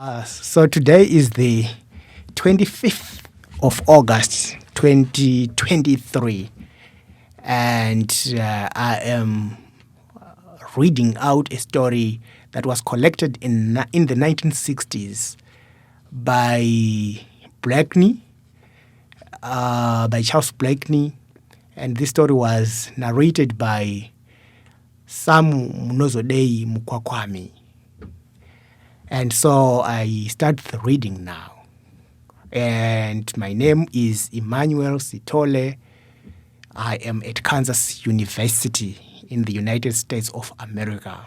So today is the 25th of August 2023, and I am reading out a story that was collected in the 1960s by Charles Blakeney, and this story was narrated by Samu Munodie Mukwakawami. And so I start the reading now. And my name is Emmanuel Sithole. I am at Kansas University in the United States of America.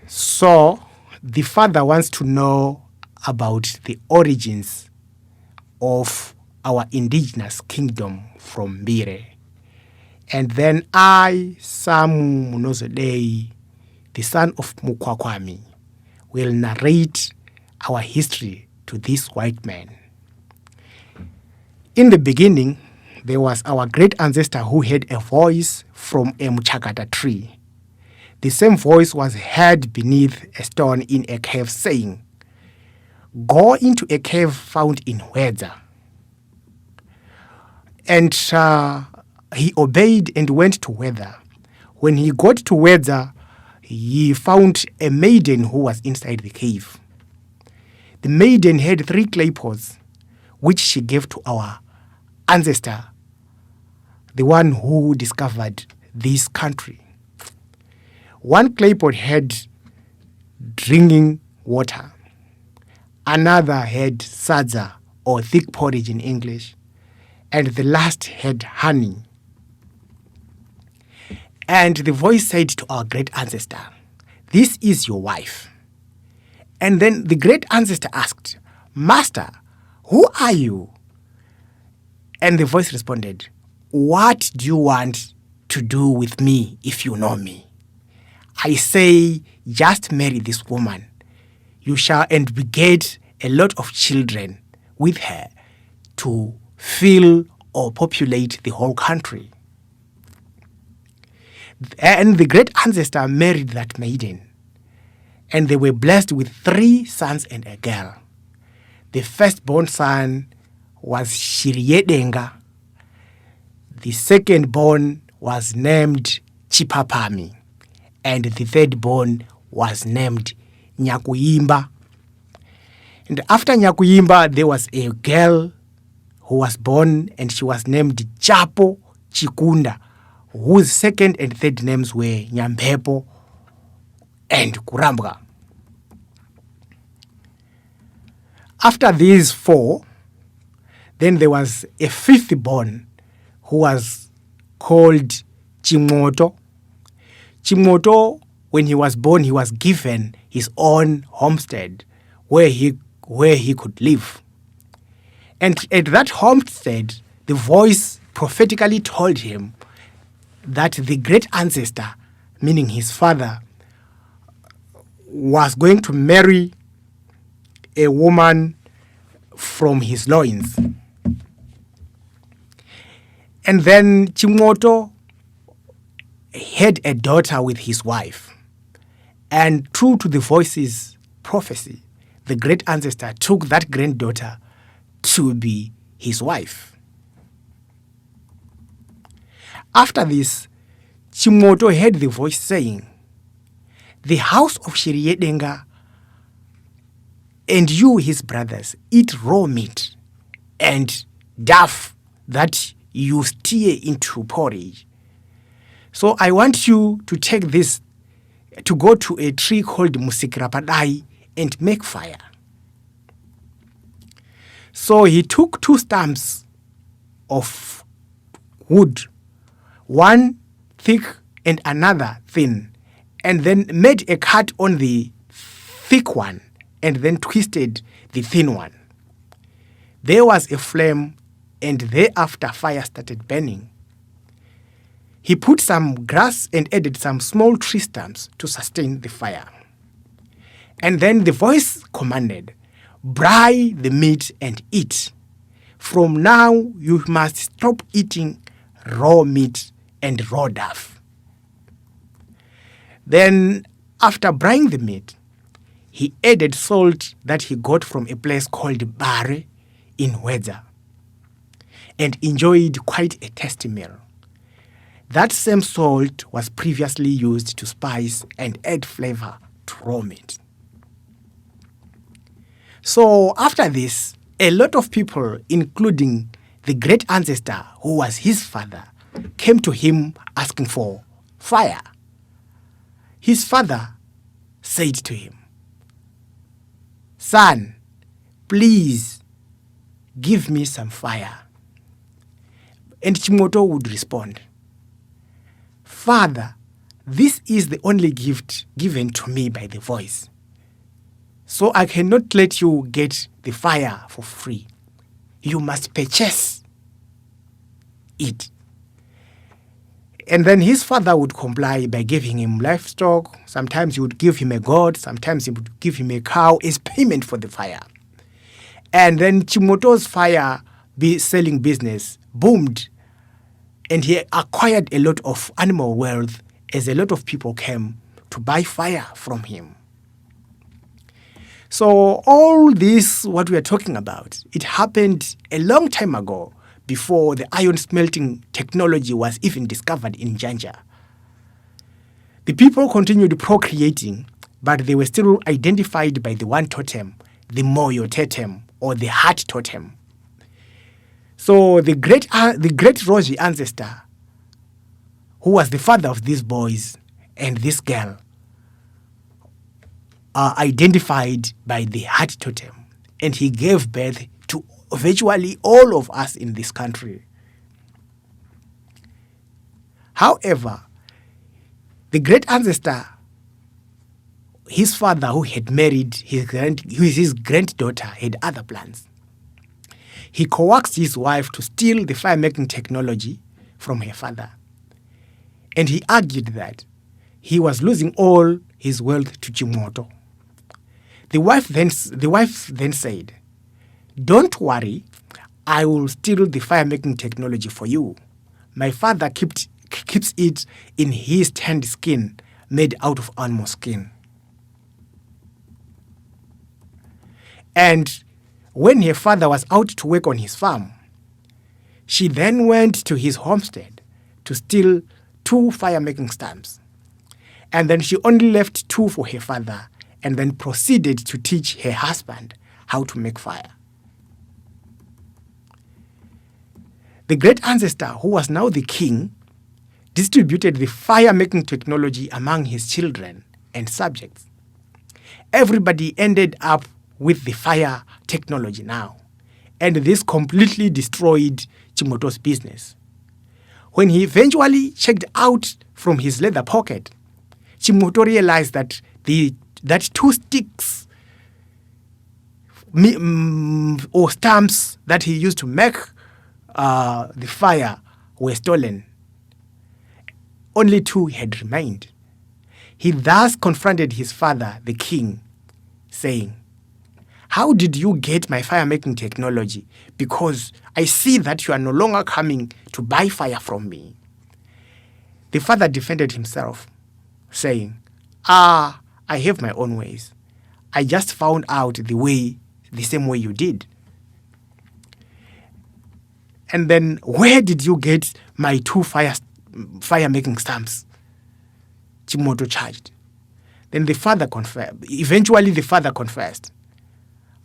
So the father wants to know about the origins of our indigenous kingdom from Mbire. And then I, Samu Munodie, the son of Mukwakawami, will narrate our history to this white man. In the beginning, there was our great ancestor who had a voice from a muchakata tree. The same voice was heard beneath a stone in a cave saying, "Go into a cave found in Wedza." And he obeyed and went to Wedza. When he got to Wedza, he found a maiden who was inside the cave. The maiden had 3 clay pots, which she gave to our ancestor, the one who discovered this country. One clay pot had drinking water. Another had sadza, or thick porridge in English. And the last had honey. And the voice said to our great ancestor, "This is your wife." And then the great ancestor asked, "Master, who are you?" And the voice responded, "What do you want to do with me if you know me? I say, just marry this woman. You shall and beget a lot of children with her to fill or populate the whole country." And the great ancestor married that maiden, and they were blessed with 3 sons and a girl. The firstborn son was Shiryedenga. The secondborn was named Chipapami, and the thirdborn was named Nyakuyimba. And after Nyakuyimba, there was a girl who was born, and she was named Chapo Chikunda, whose second and third names were Nyampepo and Kurambwa. After these 4, then there was a 5th born who was called Chimoto. Chimoto, when he was born, he was given his own homestead where he could live. And at that homestead, the voice prophetically told him that the great ancestor, meaning his father, was going to marry a woman from his loins. And then Chimoto had a daughter with his wife. And true to the voice's prophecy, the great ancestor took that granddaughter to be his wife. After this, Chimoto heard the voice saying, "The house of Shiryedenga and you, his brothers, eat raw meat and duff that you stir into porridge. So I want you to take this, to go to a tree called Musikrapadai and make fire." So he took 2 stumps of wood, one thick and another thin, and then made a cut on the thick one and then twisted the thin one. There was a flame, and thereafter fire started burning. He put some grass and added some small tree stumps to sustain the fire. And then the voice commanded, "Bry the meat and eat. From now you must stop eating raw meat and raw duff." Then After brine the meat, he added salt that he got from a place called Bare in Wedza and enjoyed quite a tasty meal. That same salt was previously used to spice and add flavor to raw meat. So after this, a lot of people, including the great ancestor who was his father, came to him asking for fire. His father said to him, "Son, please give me some fire." And chiNdau would respond, "Father, this is the only gift given to me by the voice. So I cannot let you get the fire for free. You must purchase it." And then his father would comply by giving him livestock. Sometimes he would give him a goat. Sometimes he would give him a cow as payment for the fire. And then chiNdau's fire selling business boomed. And he acquired a lot of animal wealth as a lot of people came to buy fire from him. So all this, what we are talking about, it happened a long time ago before the iron smelting technology was even discovered in Njanja. The people continued procreating, but they were still identified by the one totem, the Moyo totem or the heart totem. So the great Roji ancestor, who was the father of these boys and this girl, are identified by the heart totem, and he gave birth to virtually all of us in this country. However, the great ancestor, his father who had married his granddaughter, had other plans. He coaxed his wife to steal the fire-making technology from her father. And he argued that he was losing all his wealth to chiNdau. The wife then said, "Don't worry, I will steal the fire-making technology for you. My father keeps it in his tanned skin made out of animal skin." And when her father was out to work on his farm, she then went to his homestead to steal 2 fire-making stamps. And then she only left 2 for her father and then proceeded to teach her husband how to make fire. The great ancestor, who was now the king, distributed the fire-making technology among his children and subjects. Everybody ended up with the fire technology now, and this completely destroyed chiNdau's business. When he eventually checked out from his leather pocket, chiNdau realized that that 2 sticks or stamps that he used to make the fire were stolen. Only 2 had remained. He thus confronted his father, the king, saying, "How did you get my fire-making technology? Because I see that you are no longer coming to buy fire from me." The father defended himself, saying, "I have my own ways. I just found out the same way you did." And then, "Where did you get my 2 fire-making stamps?" chiNdau charged. Then the father confessed,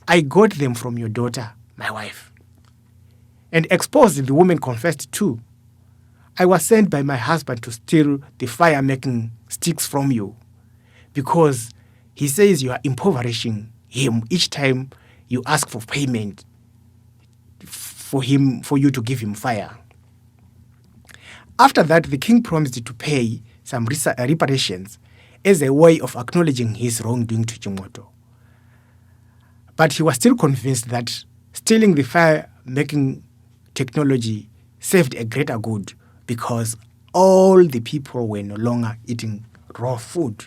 "I got them from your daughter, my wife." And exposed, the woman confessed too, "I was sent by my husband to steal the fire-making sticks from you, because he says you are impoverishing him each time you ask for payment for you to give him fire." After that, the king promised to pay some reparations as a way of acknowledging his wrongdoing to chiNdau. But he was still convinced that stealing the fire-making technology served a greater good, because all the people were no longer eating raw food.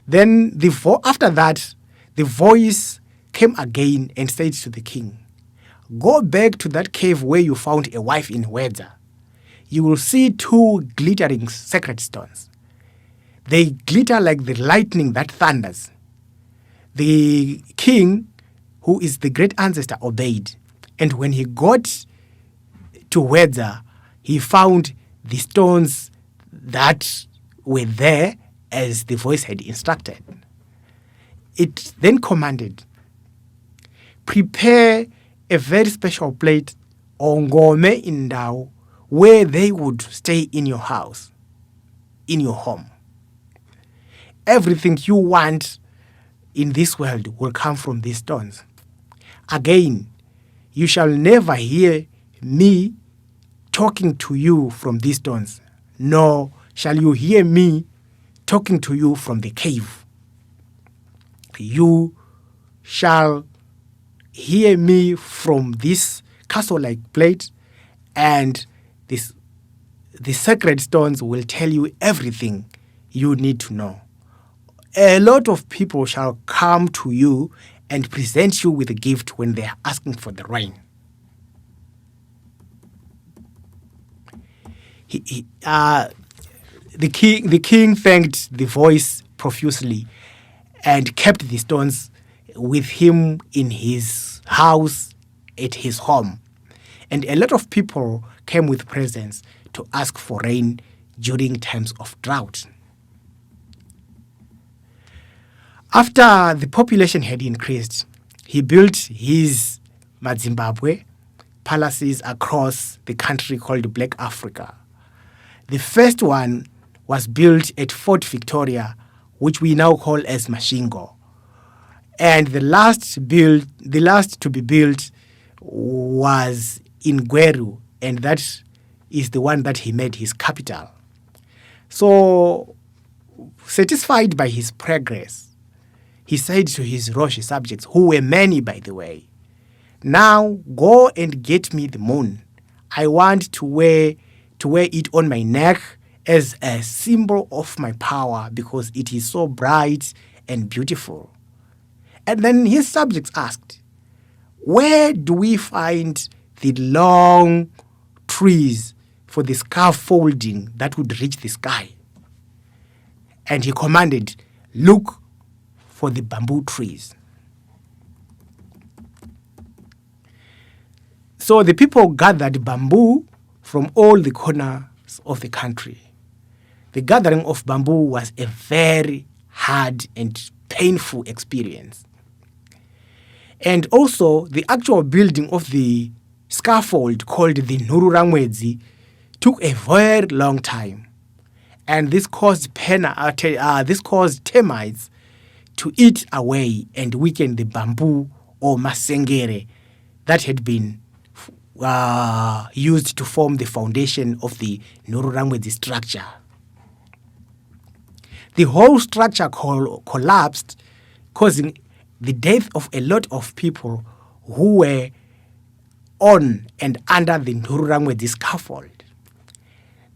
Then after that, the voice came again and said to the king, "Go back to that cave where you found a wife in Wedza. you will see two glittering sacred stones. They glitter like the lightning that thunders. The king, who is the great ancestor, obeyed. And when he got to Wedza, he found the stones that were there as the voice had instructed. It then commanded, prepare a very special plate, ongome indau, where they would stay in your house, in your home. Everything you want in this world will come from these stones. Again, you shall never hear me talking to you from these stones, nor shall you hear me talking to you from the cave. You shall hear me from this castle-like plate, and the sacred stones will tell you everything you need to know. A lot of people shall come to you and present you with a gift when they are asking for the rain. The king thanked the voice profusely and kept the stones with him in his house at his home. And a lot of people came with presents to ask for rain during times of drought. After the population had increased, he built his Zimbabwe palaces across the country called Black Africa. The first one was built at Fort Victoria, which we now call as Mashingo. And the last to be built was in Gweru, and that is the one that he made his capital. So, satisfied by his progress, he said to his Roshi subjects, who were many by the way, now go and get me the moon. I want to wear it on my neck as a symbol of my power because it is so bright and beautiful. And then his subjects asked, where do we find the long trees for the scaffolding that would reach the sky? And he commanded, look for the bamboo trees. So the people gathered bamboo from all the corners of the country. The gathering of bamboo was a very hard and painful experience. And also, the actual building of the scaffold called the Nururangwedzi took a very long time. And this caused termites to eat away and weaken the bamboo or masengere that had been used to form the foundation of the Nururangwedzi structure. The whole structure collapsed, causing the death of a lot of people who were on and under the Nururangwedzi scaffold.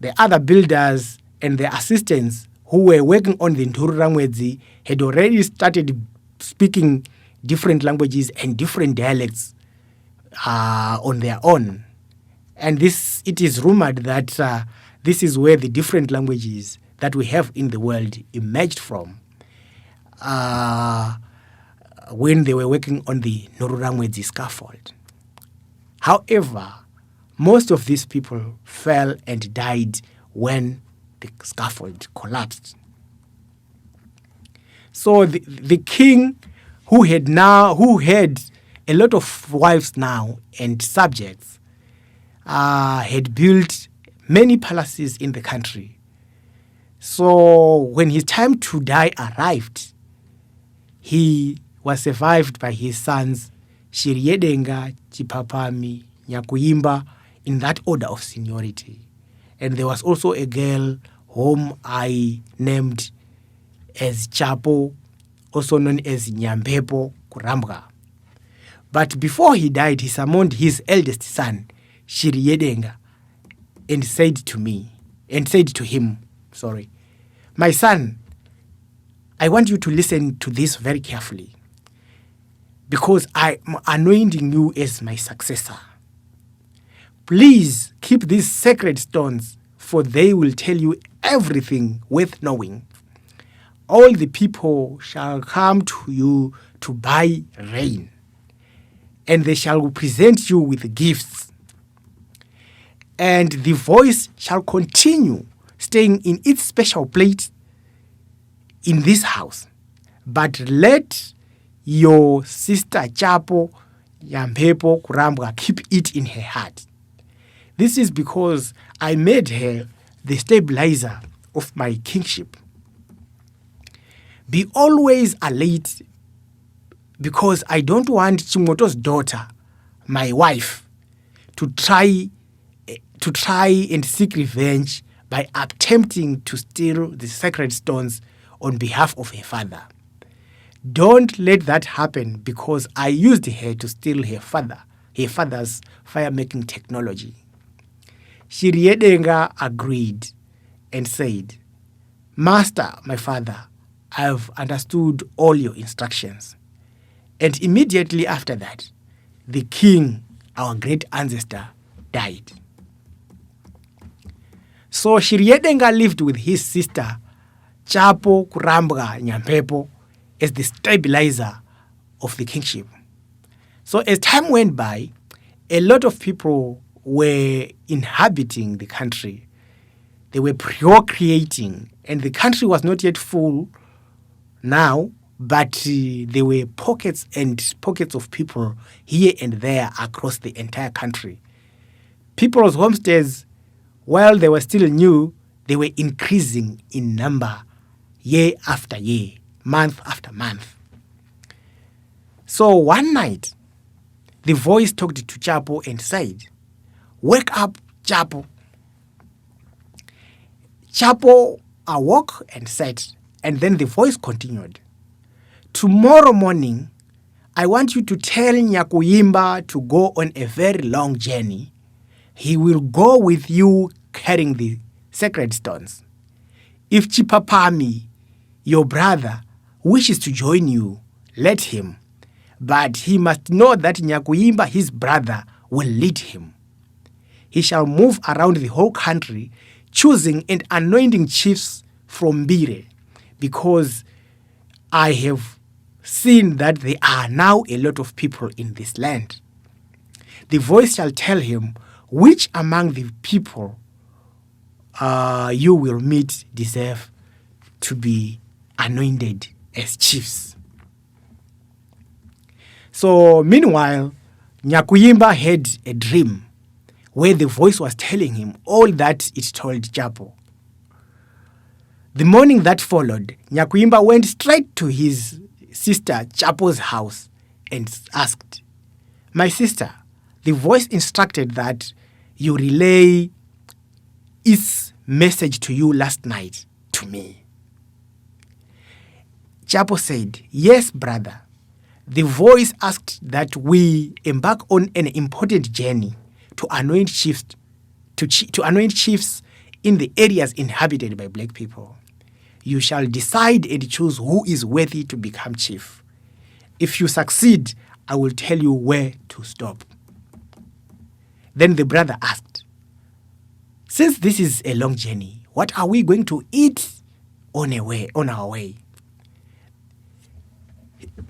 The other builders and their assistants who were working on the Nururangwedzi had already started speaking different languages and different dialects on their own. And it is rumored that this is where the different languages that we have in the world emerged from when they were working on the Nururangwedzi scaffold. However, most of these people fell and died when the scaffold collapsed. So the king, who had a lot of wives now and subjects, had built many palaces in the country. So when his time to die arrived, he was survived by his sons Shiryedenga, Chipapami, Nyakuimba, in that order of seniority. And there was also a girl whom I named as Chapo, also known as Nyampepo Kurambwa. But before he died, he summoned his eldest son, Shiryedenga, and said to him, my son, I want you to listen to this very carefully, because I am anointing you as my successor. Please keep these sacred stones, for they will tell you everything worth knowing. All the people shall come to you to buy rain, and they shall present you with gifts. And the voice shall continue staying in its special place in this house. But let your sister Chapo Yampepo Kurambwa keep it in her heart. This is because I made her the stabilizer of my kingship. Be always alert, because I don't want Chimoto's daughter, my wife, to try and seek revenge by attempting to steal the sacred stones on behalf of her father. Don't let that happen, because I used her to steal her father's fire-making technology. Shiriedenga agreed and said, Master, my father, I have understood all your instructions. And immediately after that, the king, our great ancestor, died. So Shiriedenga lived with his sister, Chapo Kurambwa Nyampepo, as the stabilizer of the kingship. So as time went by, a lot of people were inhabiting the country. They were procreating, and the country was not yet full now, but there were pockets and pockets of people here and there across the entire country. People's homesteads, while they were still new, they were increasing in number year after year, month after month. So one night, the voice talked to Chapo and said, Wake up, Chapo. Chapo awoke and said, and then the voice continued, Tomorrow morning, I want you to tell Nyakuyimba to go on a very long journey. He will go with you carrying the sacred stones. If Chipapami, your brother, wishes to join you, let him. But he must know that Nyakuyimba, his brother, will lead him. He shall move around the whole country, choosing and anointing chiefs from Bire, because I have seen that there are now a lot of people in this land. The voice shall tell him which among the people you will meet deserve to be anointed as chiefs. So meanwhile, Nyakuyimba had a dream where the voice was telling him all that it told Chapo. The morning that followed, Nyakuyimba went straight to his sister Chapo's house and asked, My sister, the voice instructed that you relay its message to you last night to me. Chapo said, Yes, brother. The voice asked that we embark on an important journey to anoint chiefs, to anoint chiefs in the areas inhabited by black people. You shall decide and choose who is worthy to become chief. If you succeed, I will tell you where to stop. Then the brother asked, Since this is a long journey, what are we going to eat on our way?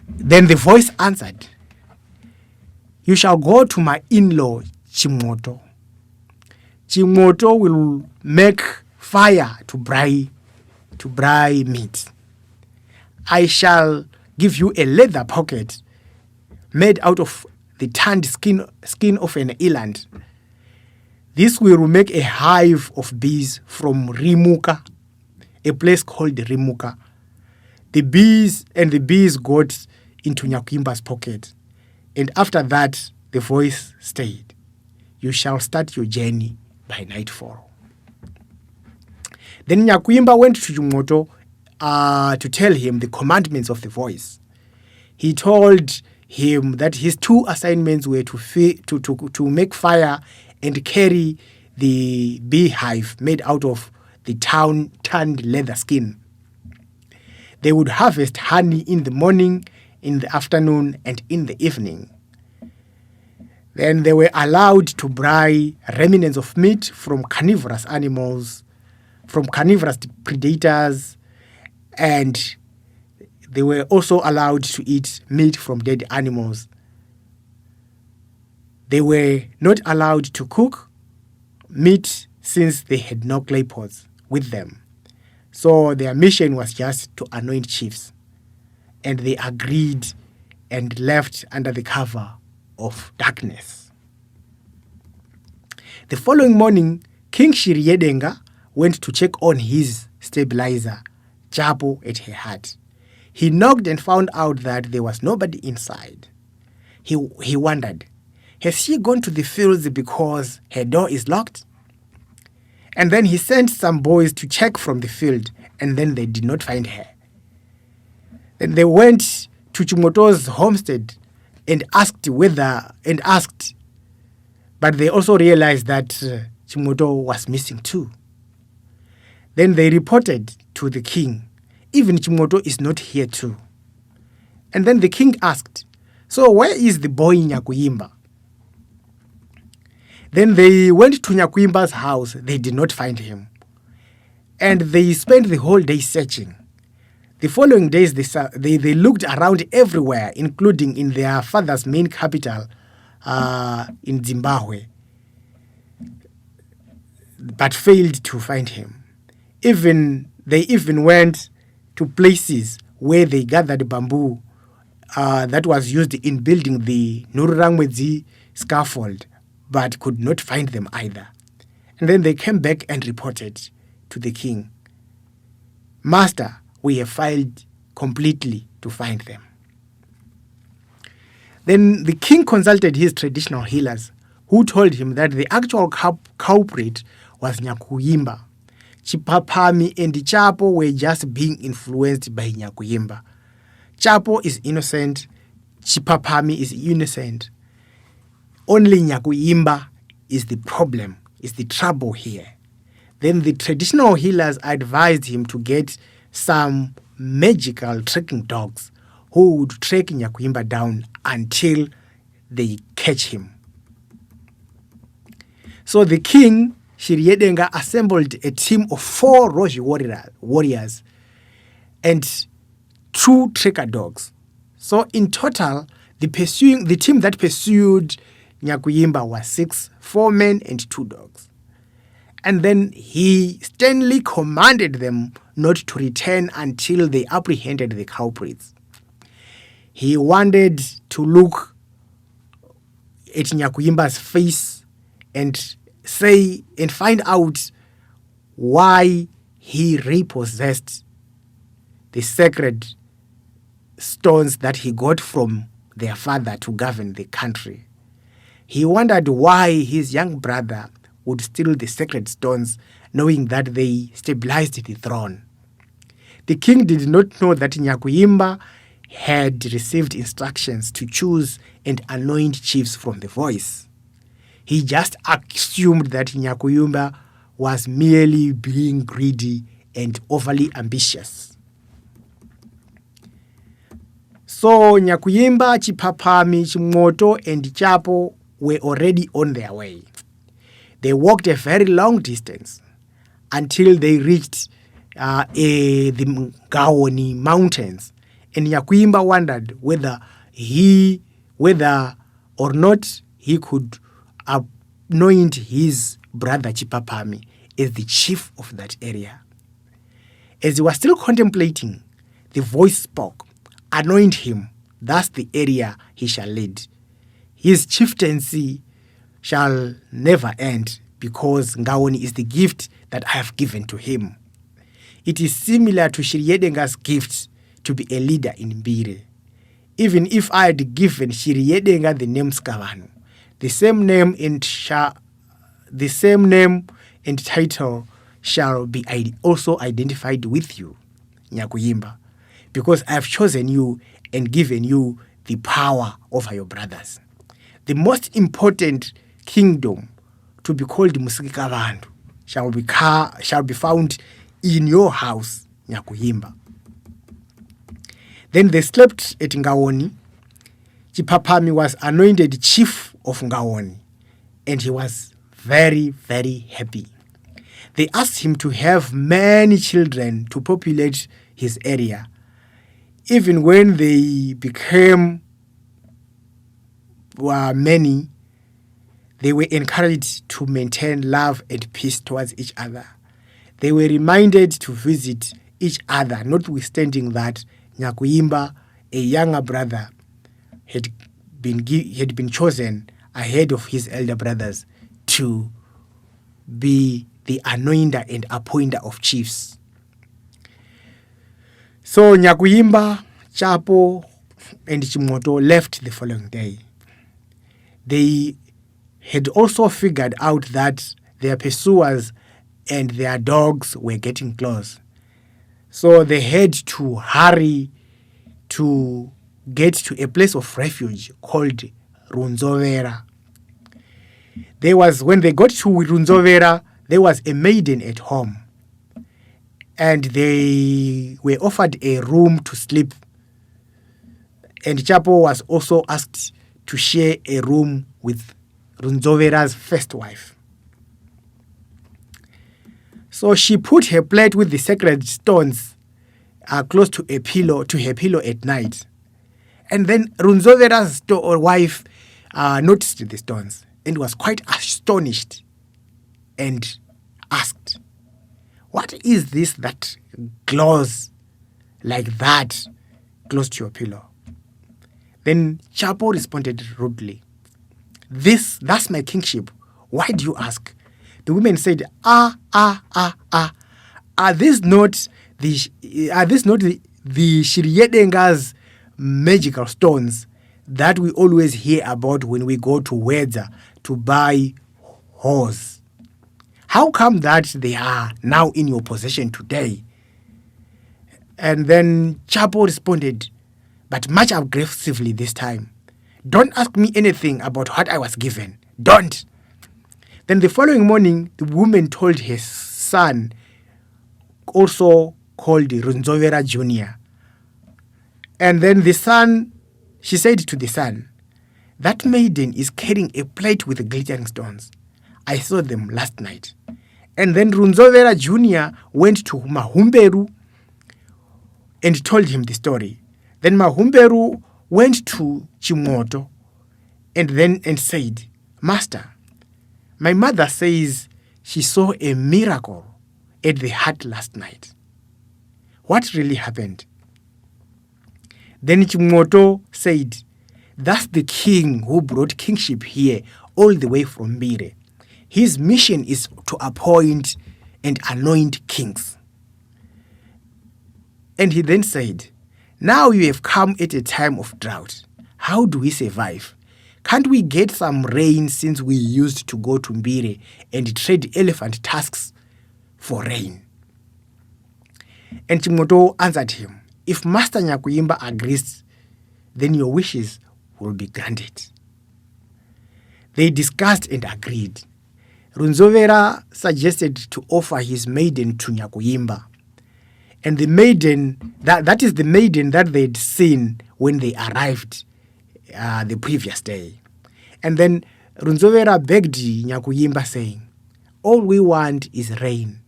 Then the voice answered, You shall go to my in-law, Chimoto. Chimoto will make fire to braai meat. I shall give you a leather pocket made out of the tanned skin of an eland. This will make a hive of bees from Rimuka, a place called Rimuka. The bees got into Nyakuyimba's pocket, and after that the voice stayed. You shall start your journey by nightfall. Then Nyakuyimba went to Chimoto to tell him the commandments of the voice. He told him that his two assignments were to make fire and carry the beehive made out of the tanned leather skin. They would harvest honey in the morning, in the afternoon, and in the evening. Then they were allowed to buy remnants of meat from carnivorous animals, from carnivorous predators, and they were also allowed to eat meat from dead animals. They were not allowed to cook meat since they had no clay pots with them. So their mission was just to anoint chiefs. And they agreed and left under the cover of darkness. The following morning, King Shiryedenga went to check on his stabilizer, Chapo, at her hut. He knocked and found out that there was nobody inside. He wondered, has she gone to the fields because her door is locked? And then he sent some boys to check from the field, and then they did not find her. Then they went to Chimoto's homestead and asked, but they also realized that Chimoto was missing too. Then they reported to the king, even Chimoto is not here too. And then the king asked, so where is the boy Nyakuyimba? Then they went to Nyakuyimba's house. They did not find him. And they spent the whole day searching. The following days, they looked around everywhere, including in their father's main capital, in Zimbabwe, but failed to find him. They even went to places where they gathered bamboo that was used in building the Nururangwedzi scaffold, but could not find them either. And then they came back and reported to the king, Master, we have failed completely to find them. Then the king consulted his traditional healers, who told him that the actual culprit was Nyakuyimba. Chipapami and Chapo were just being influenced by Nyakuyimba. Chapo is innocent, Chipapami is innocent. Only Nyakuyimba is the problem, is the trouble here. Then the traditional healers advised him to get some magical tracking dogs who would track Nyakuyimba down until they catch him. So the king, Shiryedenga, assembled a team of 4 Roshi warriors and 2 tracker dogs. So in total, the team that pursued Nyakuyimba was 6, 4 men and 2 dogs. And then he sternly commanded them not to return until they apprehended the culprits. He wanted to look at Nyakuyimba's face and find out why he repossessed the sacred stones that he got from their father to govern the country. He wondered why his young brother would steal the sacred stones, knowing that they stabilized the throne. The king did not know that Nyakuyimba had received instructions to choose and anoint chiefs from the voice. He just assumed that Nyakuyimba was merely being greedy and overly ambitious. So Nyakuyimba, Chipapami, Chimoto, and Chapo were already on their way. They walked a very long distance until they reached the Ngawoni mountains. And Nyakuyimba wondered whether or not he could anoint his brother Chipapami as the chief of that area. As he was still contemplating, the voice spoke, anoint him, thus the area he shall lead. His chieftaincy shall never end, because Ngawoni is the gift that I have given to him. It is similar to Shiryedenga's gift to be a leader in Mbire. Even if I had given Shiryedenga the name Skavanu, the same name and title shall be also identified with you, Nyakuyimba, because I have chosen you and given you the power over your brothers. The most important kingdom to be called Musikikavandu shall be found in your house, Nyakuyimba. Then they slept at Ngawoni. Chipapami was anointed chief of Ngaoni, and he was very, very happy. They asked him to have many children to populate his area. Even when they became many, they were encouraged to maintain love and peace towards each other. They were reminded to visit each other, notwithstanding that Nyakuyimba, a younger brother, had been chosen ahead of his elder brothers to be the anointer and appointer of chiefs. So Nyakuyimba, Chapo, and chiMoto left the following day. They had also figured out that their pursuers and their dogs were getting close. So they had to hurry to get to a place of refuge called Runzovera. When they got to Runzovera, there was a maiden at home, and they were offered a room to sleep. And Chapo was also asked to share a room with Runzovera's first wife. So she put her plate with the sacred stones close to her pillow at night. And then Runzovera's wife noticed the stones and was quite astonished and asked, "What is this that glows like that close to your pillow?" Then Chapo responded rudely, "That's my kingship. Why do you ask?" The women said, Are these not the Shiryedenga's magical stones that we always hear about when we go to Wedza to buy horse? How come that they are now in your possession today?" And then Chapo responded, but much aggressively this time, "Don't ask me anything about what I was given. Don't." Then the following morning, the woman told her son, also called Runzovera Jr. And then she said to the son, "That maiden is carrying a plate with glittering stones. I saw them last night." And then Runzovera Jr. went to Mahumberu and told him the story. Then Mahumberu went to chiMoto and said, "Master, my mother says she saw a miracle at the hut last night. What really happened?" Then chiMoto said, "That's the king who brought kingship here all the way from Mbire. His mission is to appoint and anoint kings." And he then said, "Now you have come at a time of drought. How do we survive? Can't we get some rain, since we used to go to Mbire and trade elephant tusks for rain?" And chiMoto answered him, "If Master Nyakuyimba agrees, then your wishes will be granted." They discussed and agreed. Runzovera suggested to offer his maiden to Nyakuyimba. And the maiden, that is the maiden that they'd seen when they arrived the previous day. And then Runzovera begged Nyakuyimba, saying, "All we want is rain,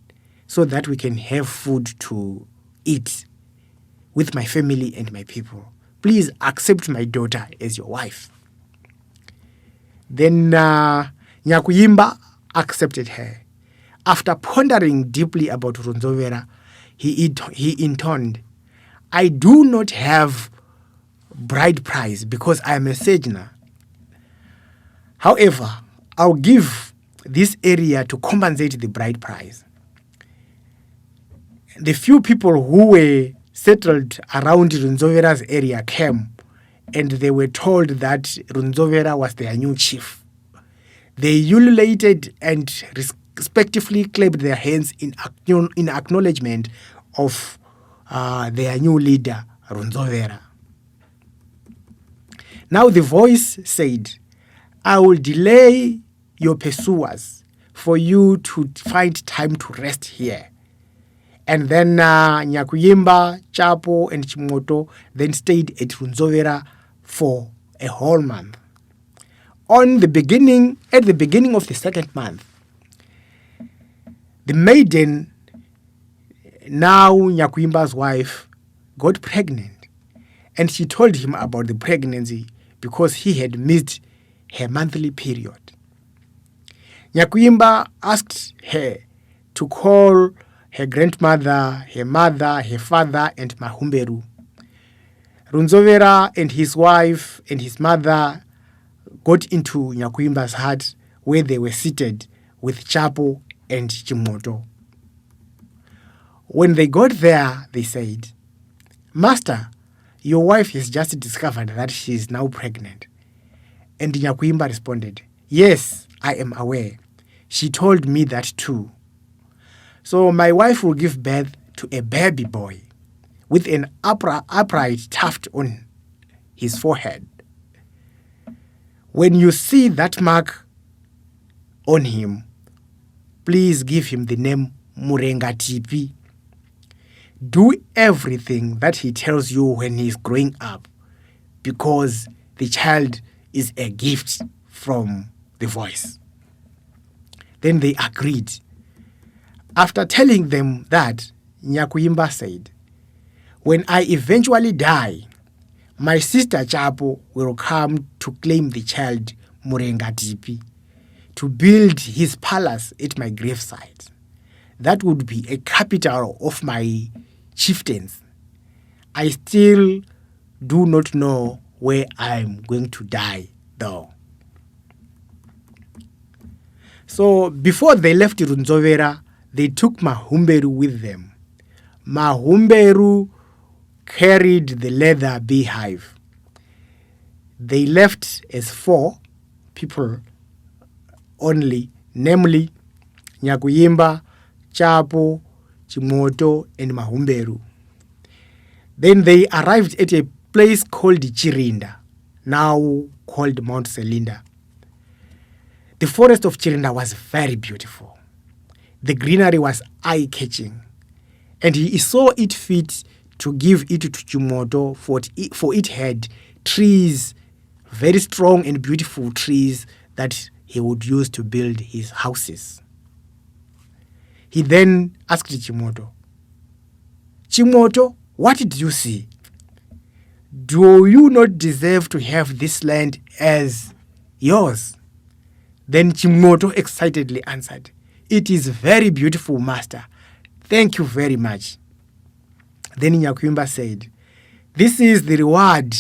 so that we can have food to eat with my family and my people. Please accept my daughter as your wife." Then Nyakuyimba accepted her. After pondering deeply about Runzovera, he intoned, "I do not have bride price because I am a sojourner. However, I'll give this area to compensate the bride price." The few people who were settled around Runzovera's area came, and they were told that Runzovera was their new chief. They ululated and respectively clapped their hands in acknowledgement of their new leader, Runzovera. Now the voice said, "I will delay your pursuers for you to find time to rest here." And then Nyakuyimba, Chapo, and chiMoto then stayed at Runzovera for a whole month. at the beginning of the second month, the maiden, now Nyakuimba's wife, got pregnant, and she told him about the pregnancy because he had missed her monthly period. Nyakuimba asked her to call her grandmother, her mother, her father, and Mahumberu. Runzovera and his wife and his mother got into Nyakuimba's hut, where they were seated with Chapo and Chimoto. When they got there, they said, "Master, your wife has just discovered that she is now pregnant." And Nyakuimba responded, "Yes, I am aware. She told me that too. So my wife will give birth to a baby boy with an upright tuft on his forehead. When you see that mark on him, please give him the name Murengatipi. Do everything that he tells you when he is growing up, because the child is a gift from the voice." Then they agreed. After telling them that, Nyakuimba said, "When I eventually die, my sister Chapo will come to claim the child Murengatipi to build his palace at my gravesite. That would be a capital of my chieftains. I still do not know where I'm going to die, though." So before they left Runzovera, they took Mahumberu with them. Mahumberu carried the leather beehive. They left as 4 people only, namely Nyakuimba, Chapo, Chimoto, and Mahumberu. Then they arrived at a place called Chirinda, now called Mount Selinda. The forest of Chirinda was very beautiful. The greenery was eye-catching, and he saw it fit to give it to Chimoto, for it had trees, very strong and beautiful trees that he would use to build his houses. He then asked Chimoto, "Chimoto, what did you see? Do you not deserve to have this land as yours?" Then Chimoto excitedly answered, "It is very beautiful, master. Thank you very much." Then Nyakuimba said, "This is the reward.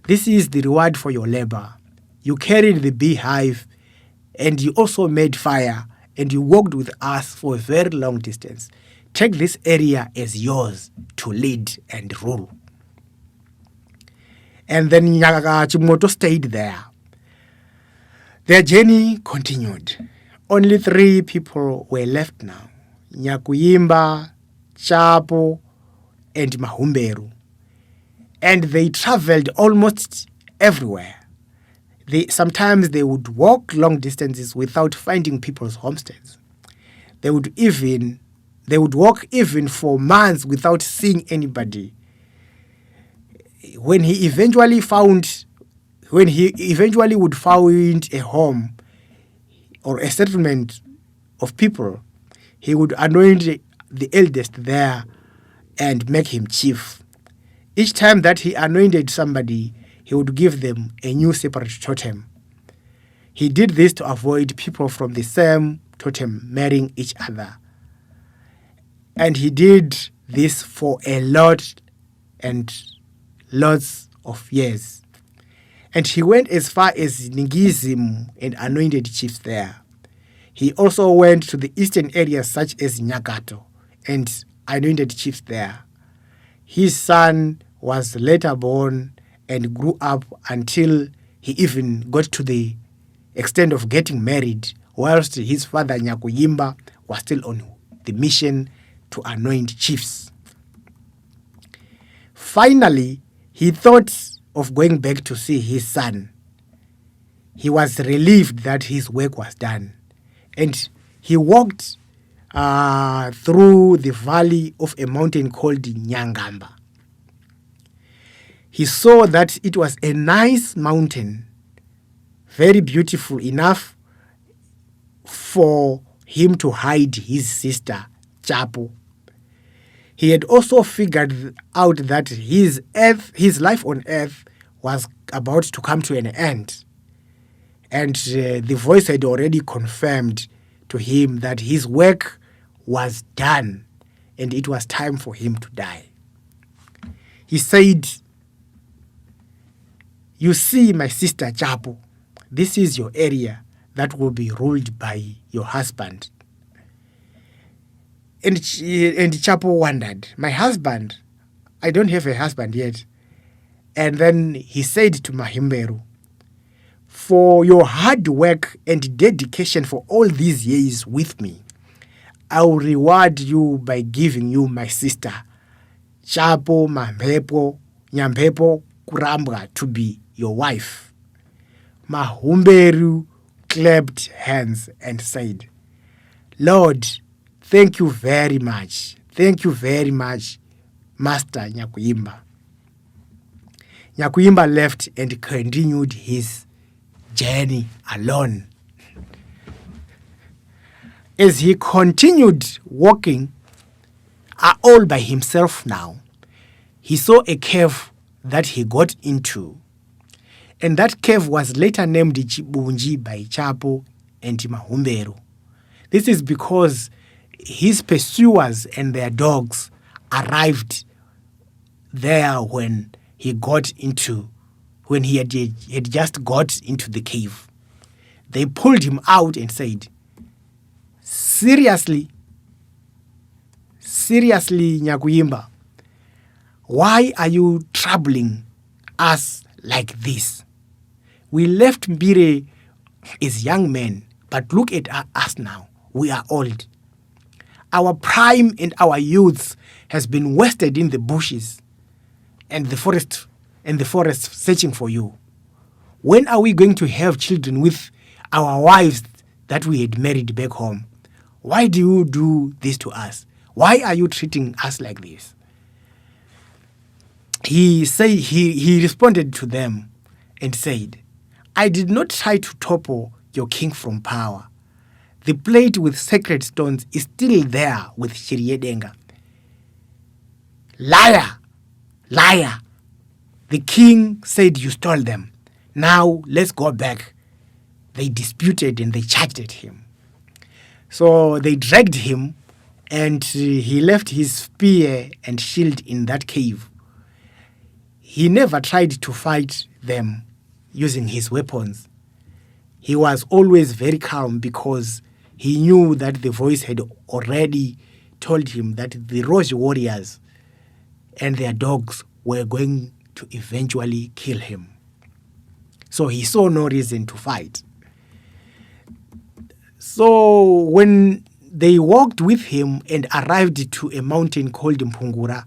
This is the reward for your labor. You carried the beehive, and you also made fire, and you walked with us for a very long distance. Take this area as yours to lead and rule." And then Chimoto stayed there. Their journey continued. Only 3 people were left now: Nyakuimba, Chapo, and Mahumberu. And they traveled almost everywhere. Sometimes they would walk long distances without finding people's homesteads. They would walk even for months without seeing anybody. When he eventually would find a home or a settlement of people, he would anoint the eldest there and make him chief. Each time that he anointed somebody, he would give them a new separate totem. He did this to avoid people from the same totem marrying each other. And he did this for a lot and lots of years. And he went as far as Ningizim and anointed chiefs there. He also went to the eastern areas such as Nyakato and anointed chiefs there. His son was later born and grew up until he even got to the extent of getting married, whilst his father Nyakuyimba was still on the mission to anoint chiefs. Finally, he thought of going back to see his son. He was relieved that his work was done, and he walked through the valley of a mountain called Nyangamba. He saw that it was a nice mountain, very beautiful enough for him to hide his sister, Chapo. He had also figured out that his life on earth was about to come to an end. And the voice had already confirmed to him that his work was done and it was time for him to die. He said, "You see, my sister Chapo, this is your area that will be ruled by your husband." And Chapo wondered, "My husband? I don't have a husband yet." And then he said to Mahimberu, "For your hard work and dedication for all these years with me, I will reward you by giving you my sister, Chapo Nyampepo Kurambwa, to be your wife." Mahumberu clapped hands and said, "Lord, thank you very much. Thank you very much, Master Nyakuyimba." Nyakuyimba left and continued his journey alone. As he continued walking, all by himself now, he saw a cave that he got into. And that cave was later named Chibunji by Chapo and Mahumberu. This is because his pursuers and their dogs arrived there when he had just got into the cave. They pulled him out and said, Seriously, Nyakuyimba, why are you troubling us like this? We left Mbire as young men, but look at us now. We are old. Our prime and our youth has been wasted in the bushes and the forest searching for you. When are we going to have children with our wives that we had married back home? Why do you do this to us? Why are you treating us like this? He responded to them and said, I did not try to topple your king from power. The plate with sacred stones is still there with Shiriedenga. Liar! Liar! The king said you stole them. Now let's go back. They disputed and they charged at him. So they dragged him and he left his spear and shield in that cave. He never tried to fight them using his weapons. He was always very calm because he knew that the voice had already told him that the Rose warriors and their dogs were going to eventually kill him. So he saw no reason to fight. So when they walked with him and arrived to a mountain called Mpungura,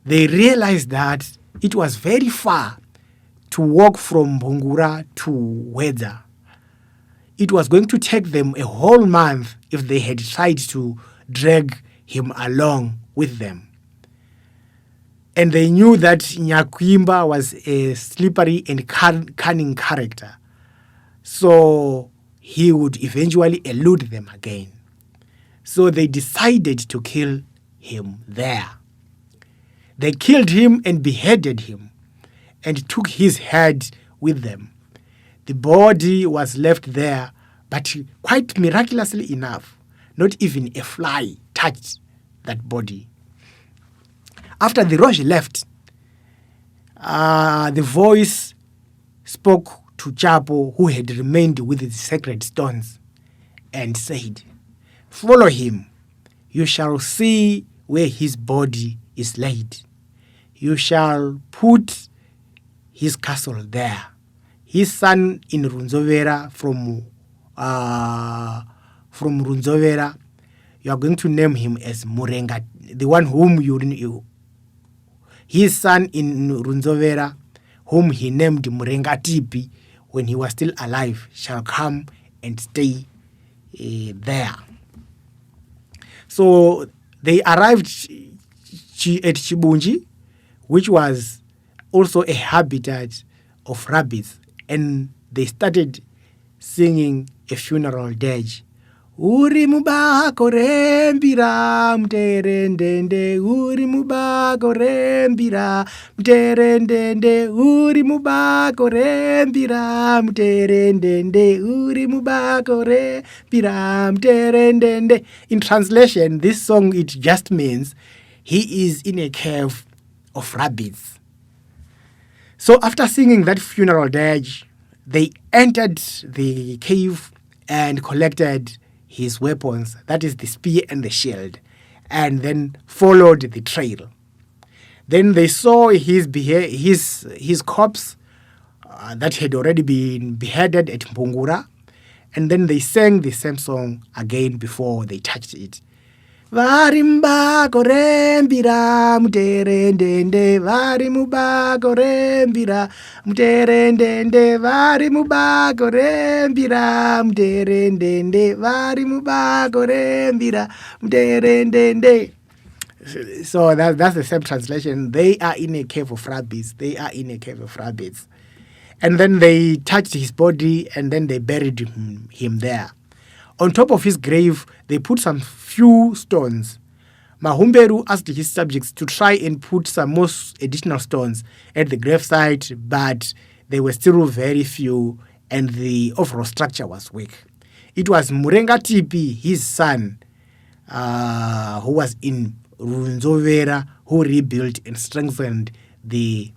they realized that it was very far to walk from Mpungura to Wedza. It was going to take them a whole month if they had tried to drag him along with them. And they knew that Nyakuyimba was a slippery and cunning character. So he would eventually elude them again. So they decided to kill him there. They killed him and beheaded him and took his head with them. The body was left there, but quite miraculously enough, not even a fly touched that body. After the Rosh left, the voice spoke to Chapo, who had remained with the sacred stones, and said, Follow him. You shall see where his body is laid. You shall put his castle there. His son in Runzovera from Runzovera, you are going to name him as Murenga, the one whom you. His son in Runzovera, whom he named Murenga Tipi when he was still alive, shall come and stay there. So they arrived at Chibunji, which was also a habitat of rabbits, and they started singing a funeral dirge. Uri mubako rembira mterendende, uri mubako rembira mterendende, uri mubako rembira mterendende, uri mubako rembira mterendende. In translation, this song, it just means he is in a cave of rabbits. So after singing that funeral dirge, they entered the cave and collected his weapons, that is the spear and the shield, and then followed the trail. Then they saw his corpse that had already been beheaded at Mpungura, and then they sang the same song again before they touched it. Varimubako rembira muterendende, varimubako rembira muterendende, varimubako rembira muterendende, varimubako rembira muterendende. So that's the same translation. They are in a cave of rabbits. They are in a cave of rabbits. And then they touched his body and then they buried him there. On top of his grave, they put some few stones. Mahumberu asked his subjects to try and put some more additional stones at the gravesite, but they were still very few and the overall structure was weak. It was Murengatipi, his son, who was in Runzovera, who rebuilt and strengthened the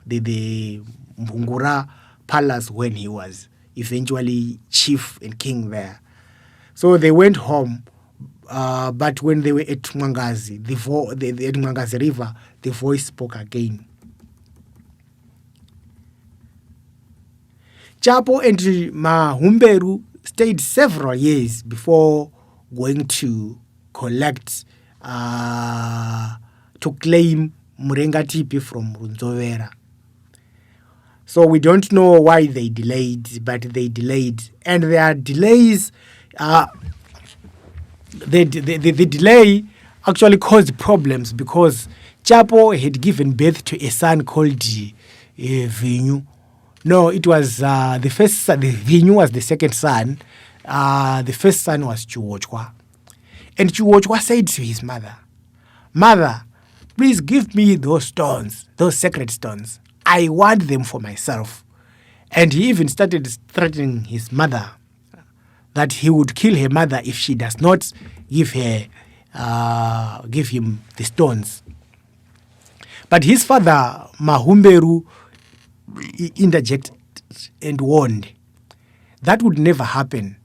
Mpungura palace when he was eventually chief and king there. So they went home, but when they were at Mwangazi, the Mwangazi River, the voice spoke again. Chapo and Mahumberu stayed several years before going to collect, to claim Murengatipi from Runzovera. So we don't know why they delayed, but they delayed. And their delays, the delay actually caused problems because Chapo had given birth to a son called Vinyu. No, it was the first son. Vinyu was the second son. The first son was Chiwochwa. And Chiwochwa said to his mother, "Mother, please give me those stones, those sacred stones. I want them for myself." And he even started threatening his mother that he would kill her mother if she does not give him the stones. But his father, Mahumberu, interjected and warned, "That would never happen.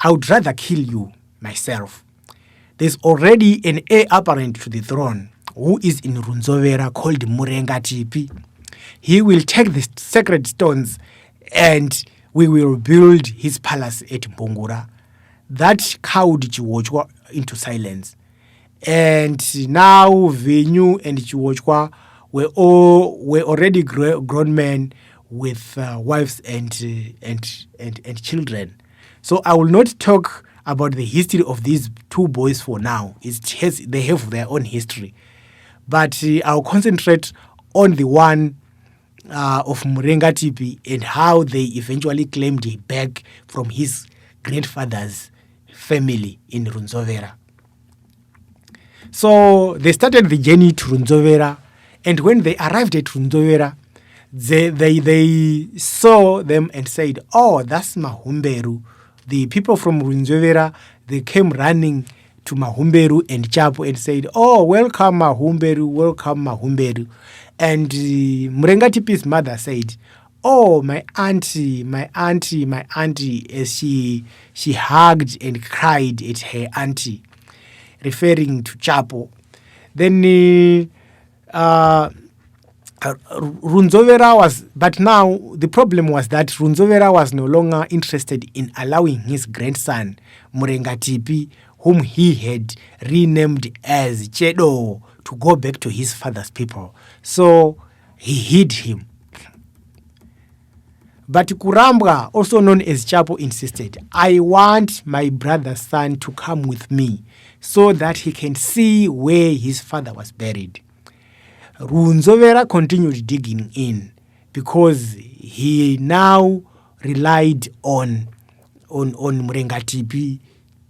I would rather kill you myself. There's already an heir apparent to the throne who is in Runzovera called Murengatipi. He will take the sacred stones and we will build his palace at Mpungura." That cowed Chiwochwa into silence. And now Vinyu and Chiwochwa were already grown men with wives and children. So I will not talk about the history of these two boys for now. They have their own history. But I'll concentrate on the one of Murengatipi and how they eventually claimed him back from his grandfather's family in Runzovera. So they started the journey to Runzovera, and when they arrived at Runzovera, they saw them and said, "Oh, that's Mahumberu." The people from Runzovera, they came running to Mahumberu and Chapo and said, "Oh, welcome Mahumberu, welcome Mahumberu." And Murengatipi's mother said, "Oh, my auntie," as she hugged and cried at her auntie, referring to Chapo. Then Runzovera was, but now the problem was that Runzovera was no longer interested in allowing his grandson, Murengatipi, whom he had renamed as Chedo, to go back to his father's people. So he hid him. But Kurambwa, also known as Chapo, insisted, "I want my brother's son to come with me so that he can see where his father was buried." Runzovera continued digging in because he now relied on Murengatipi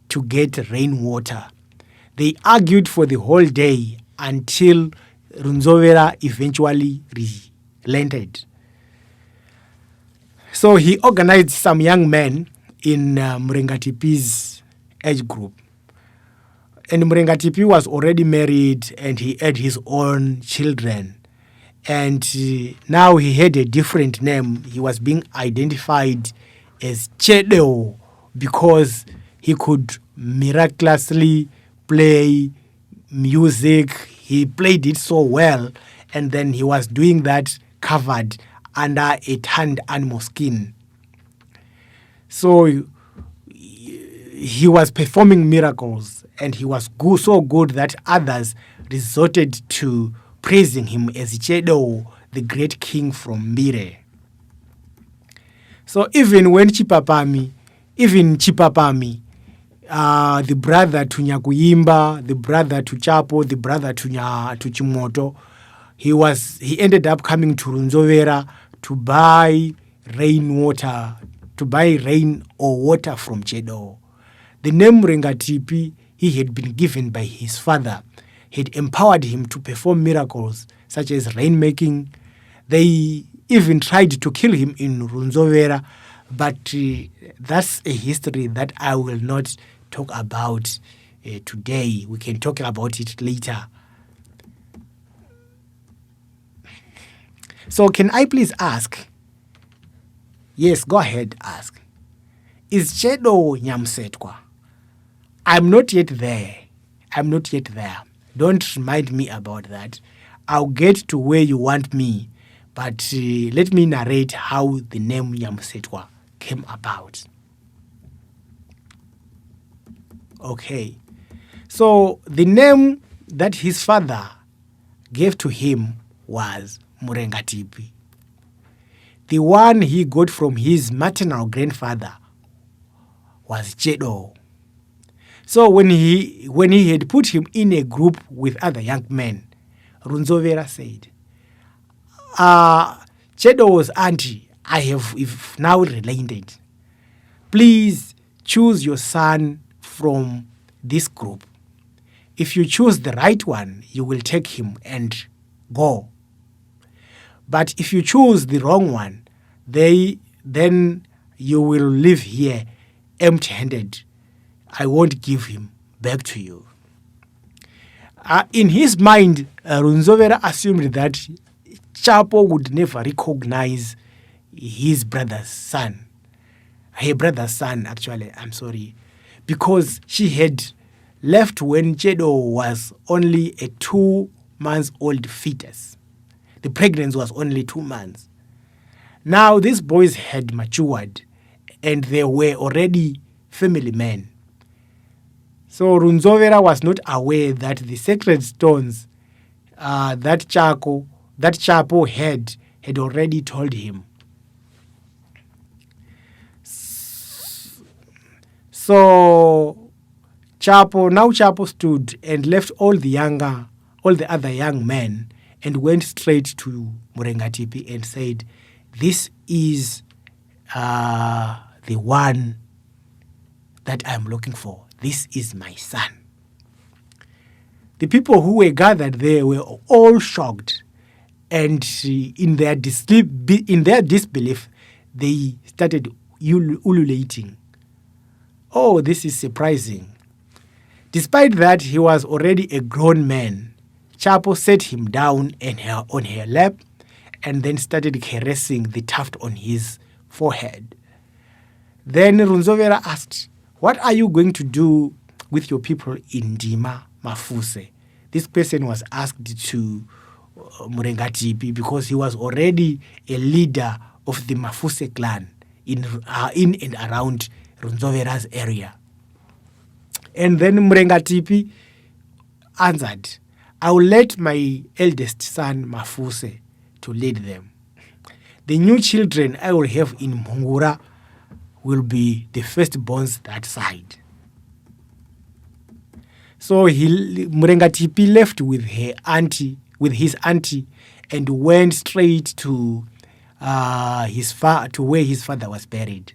to get rainwater. They argued for the whole day until Runzovera eventually relented. So he organized some young men in Murengatipi's age group. And Murengatipi was already married and he had his own children. And now he had a different name. He was being identified as chiNdau because he could miraculously play music. He played it so well, and then he was doing that covered under a tanned animal skin. So he was performing miracles, and he was so good that others resorted to praising him as chiNdau, the great king from Mbire. So even Chipapami, the brother to Nyakuyimba, the brother to Chapo, the brother to Chimoto, he ended up coming to Runzovera to buy rainwater, to buy rain or water from chiNdau. The name Murengatipi he had been given by his father had empowered him to perform miracles such as rainmaking. They even tried to kill him in Runzovera, but that's a history that I will not talk about today. We can talk about it later. So can I please ask? Yes, go ahead, ask. Is chiNdau Nyamsetwa? I'm not yet there. Don't remind me about that. I'll get to where you want me, but let me narrate how the name Nyamsetwa came about. Okay. So the name that his father gave to him was Murengatipi. The one he got from his maternal grandfather was chiNdau. So when he had put him in a group with other young men, Runzovera said, chiNdau's auntie, I have now related. Please choose your son from this group. If you choose the right one, you will take him and go. But if you choose the wrong one, then you will live here empty-handed. I won't give him back to you. In his mind, Runzovera assumed that Chapo would never recognize her brother's son, actually, I'm sorry, because she had left when chiNdau was only a 2-month-old fetus. The pregnancy was only 2 months. Now these boys had matured and they were already family men. So Runzovera was not aware that the sacred stones that Chapo had already told him. So Chapo stood and left all the other young men and went straight to Murengatipi and said, "This is the one that I'm looking for. This is my son." The people who were gathered there were all shocked, and in their disbelief, they started ululating. "Oh, this is surprising." Despite that he was already a grown man, Chapo set him down on her lap and then started caressing the tuft on his forehead. Then Runzovera asked, "What are you going to do with your people in Ndima Mafuse?" This person was asked to Murengatipi because he was already a leader of the Mafuse clan in and around Runzovera's area. And then Murengatipi answered, "I will let my eldest son Mafuse to lead them. The new children I will have in Mhungura will be the firstborns that side." So Murengatipi left with his auntie, and went straight to to where his father was buried.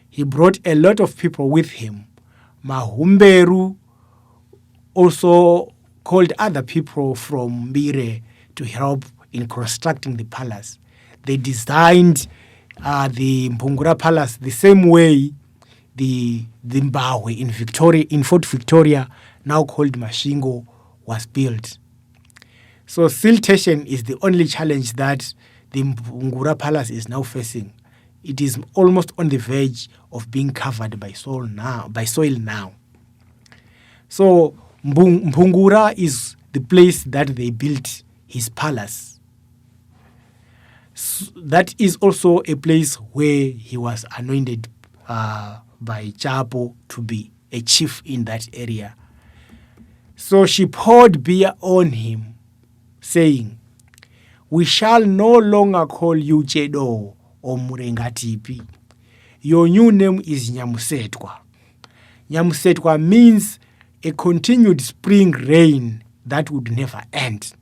He brought a lot of people with him. Mahumberu also called other people from Mbire to help in constructing the palace. They designed the Mpungura Palace the same way the Zimbabwe in Fort Victoria, now called Mashingo, was built. So siltation is the only challenge that the Mpungura Palace is now facing. It is almost on the verge of being covered by soil now. So Mpungura is the place that they built his palace. That is also a place where he was anointed by Chapo to be a chief in that area. So she poured beer on him, saying, "We shall no longer call you Chedo or Murengatipi. Your new name is Nyamusetwa." Nyamusetwa means a continued spring rain that would never end.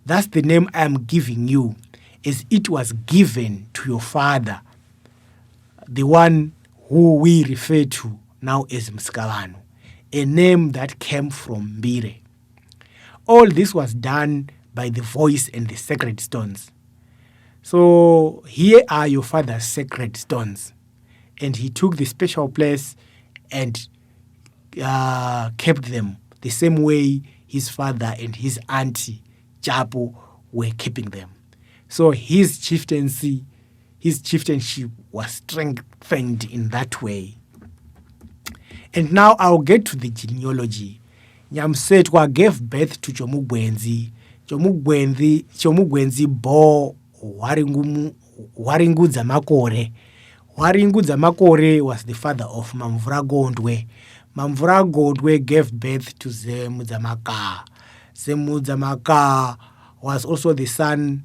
That's the name I am giving you, as it was given to your father, the one who we refer to now as Msikawano, a name that came from Mbire. All this was done by the voice and the sacred stones. So here are your father's sacred stones. And he took the special place and kept them the same way his father and his auntie Chapo were keeping them. So his chieftainship was strengthened in that way. And now I'll get to the genealogy. Nyamusetwa gave birth to Chomugwenzi. Chomugwenzi bore Waringudza Makore. Waringudza Makore was the father of Mamvura Gondwe. Mamvura Gondwe gave birth to Zemudzamaka. Zemudzamaka was also the son.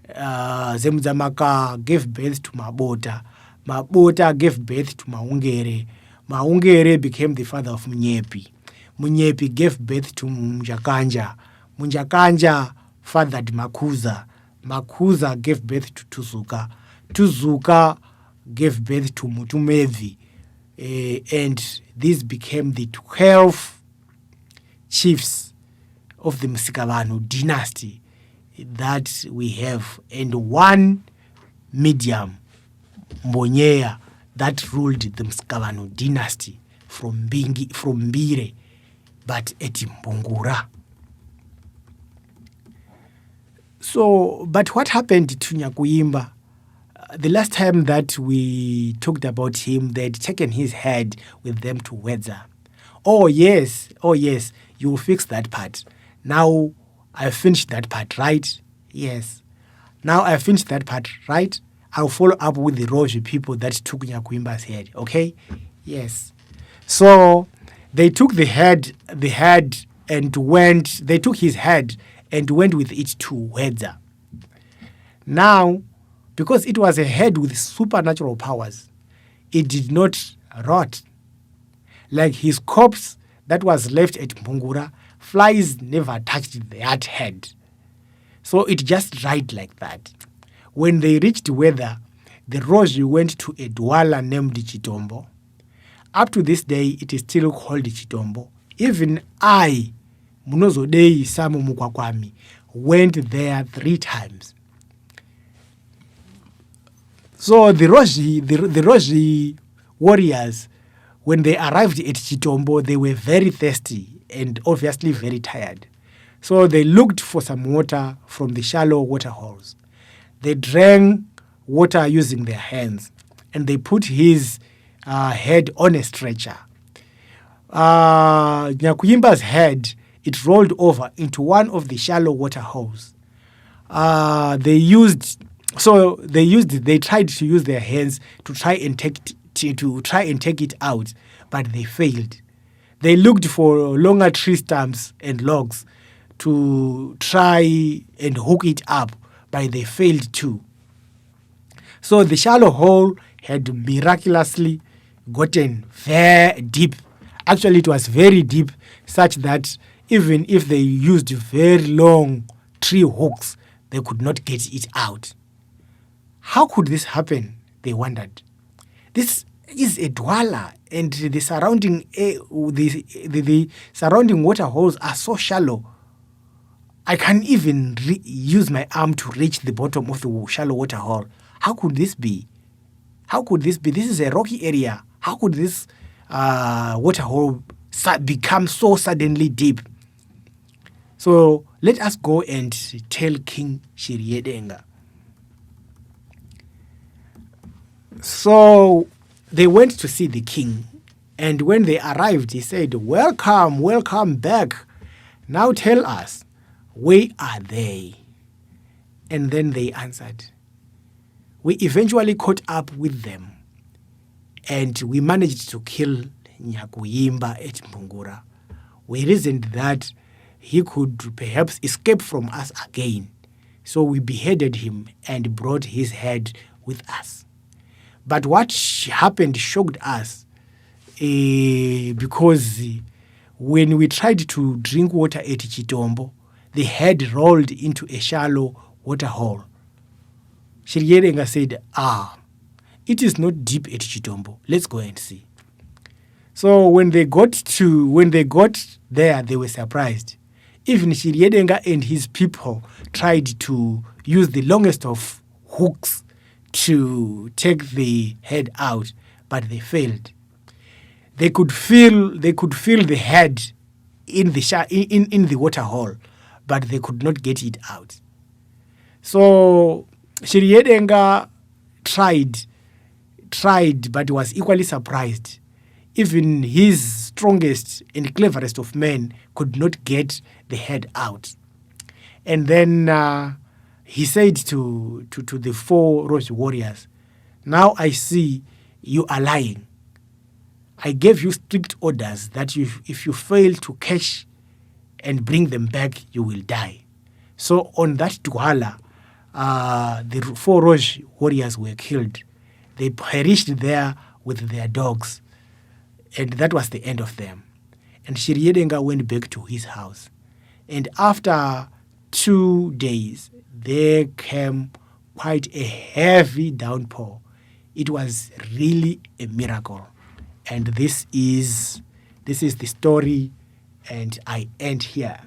Zemudzamaka gave birth to Mabota. Mabota gave birth to Maungere. Maungere became the father of Munyepi. Munyepi gave birth to Munjakanja. Munjakanja fathered Makuza. Makuza gave birth to Tuzuka. Tuzuka gave birth to Mutumevi. And these became the 12 chiefs of the Msikawano dynasty that we have, and one medium, Mbonyeya, that ruled the Msikawano dynasty from Mbire, but at Mpungura. So, but what happened to Nyakuyimba? The last time that we talked about him, they'd taken his head with them to Wedza. Oh yes, you'll fix that part. Now I finished that part, right? Yes. Now I finished that part, right? I'll follow up with the Roji people that took Nyakuyimba's head, okay? Yes. So they took the head and they took his head and went with it to Wedza. Now, because it was a head with supernatural powers, it did not rot. Like his corpse that was left at Mpungura, flies never touched that head. So it just dried like that. When they reached Wedza, the Roji went to a dwala named Chitombo. Up to this day, it is still called Chitombo. Even I, Munodeyi Samu Mukwakawami, went there 3 times. So the Roji warriors, when they arrived at Chitombo, they were very thirsty and obviously very tired. So they looked for some water from the shallow water holes. They drank water using their hands, and they put his head on a stretcher. Nyakuyimba's head, it rolled over into one of the shallow water holes. They tried to use their hands to try and take it out, but they failed. They looked for longer tree stumps and logs to try and hook it up, but they failed too. So the shallow hole had miraculously gotten very deep. Actually, it was very deep, such that even if they used very long tree hooks, they could not get it out. How could this happen? They wondered. This is a dwala, and the surrounding the surrounding water holes are so shallow. I can't even use my arm to reach the bottom of the shallow water hole. How could this be? How could this be? This is a rocky area. How could this water hole become so suddenly deep? So let us go and tell King Shiryedenga. So they went to see the king, and when they arrived, he said, "Welcome, welcome back. Now tell us, where are they?" And then they answered, "We eventually caught up with them, and we managed to kill Nyakuyimba at Mbungura. We reasoned that he could perhaps escape from us again. So we beheaded him and brought his head with us. But what happened shocked us because when we tried to drink water at Chitombo, the head rolled into a shallow water hole." Shiryedenga said, "It is not deep at Chitombo. Let's go and see." So when they got there, they were surprised. Even Shiryedenga and his people tried to use the longest of hooks to take the head out, but they failed. They could feel the head in the water hole, but they could not get it out. So Shiryedenga tried, but was equally surprised. Even his strongest and cleverest of men could not get the head out. And then he said to the 4 Rose warriors, "Now I see you are lying. I gave you strict orders that if you fail to catch and bring them back, you will die." So on that Dwala, the 4 Rose warriors were killed. They perished there with their dogs. And that was the end of them. And Shiryedenga went back to his house. And after 2 days, there came quite a heavy downpour. It was really a miracle. And this is the story, and I end here.